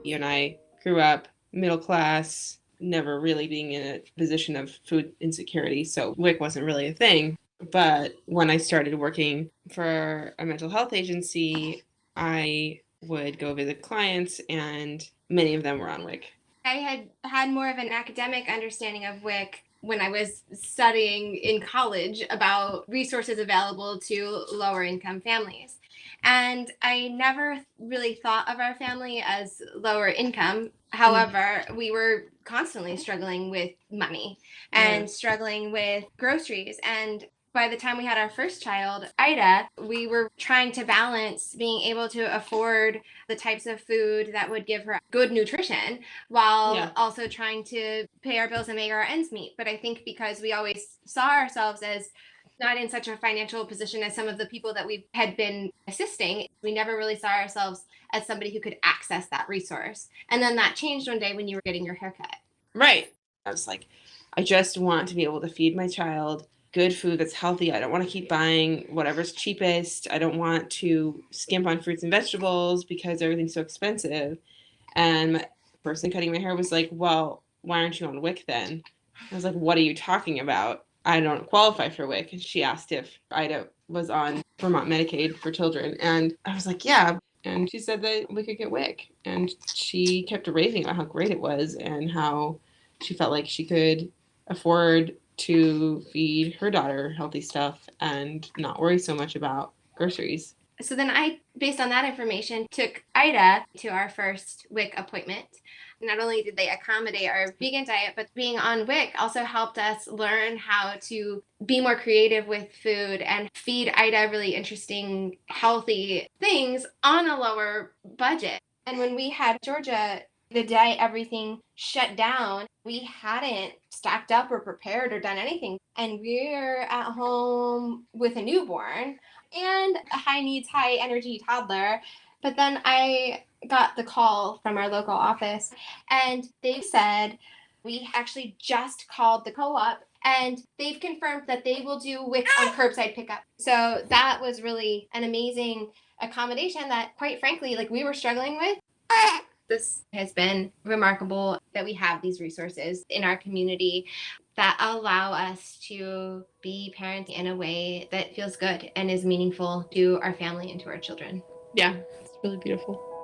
You and I grew up middle class, never really being in a position of food insecurity, so WIC wasn't really a thing. But when I started working for a mental health agency, I would go visit clients, and many of them were on WIC. I had more of an academic understanding of WIC when I was studying in college about resources available to lower income families. And I never really thought of our family as lower income. However, we were constantly struggling with money and struggling with groceries. And by the time we had our first child, Ida, we were trying to balance being able to afford the types of food that would give her good nutrition while also trying to pay our bills and make our ends meet. But I think because we always saw ourselves as not in such a financial position as some of the people that we had been assisting, we never really saw ourselves as somebody who could access that resource. And then that changed one day when you were getting your haircut. Right. I was like, I just want to be able to feed my child good food that's healthy. I don't want to keep buying whatever's cheapest. I don't want to skimp on fruits and vegetables because everything's so expensive. And the person cutting my hair was like, well, why aren't you on WIC then? I was like, what are you talking about? I don't qualify for WIC. And she asked if Ida was on Vermont Medicaid for children. And I was like, yeah. And she said that we could get WIC. And she kept raving about how great it was and how she felt like she could afford to feed her daughter healthy stuff and not worry so much about groceries. So then I, based on that information, took Ida to our first WIC appointment. Not only did they accommodate our vegan diet, but being on WIC also helped us learn how to be more creative with food and feed Ida really interesting, healthy things on a lower budget. And when we had Georgia, the day everything shut down, we hadn't stocked up or prepared or done anything. And we're at home with a newborn and a high needs, high energy toddler. But then I got the call from our local office and they said, we actually just called the co-op and they've confirmed that they will do WIC on curbside pickup. So that was really an amazing accommodation that, quite frankly, like we were struggling with. This has been remarkable that we have these resources in our community that allow us to be parents in a way that feels good and is meaningful to our family and to our children. Yeah, it's really beautiful.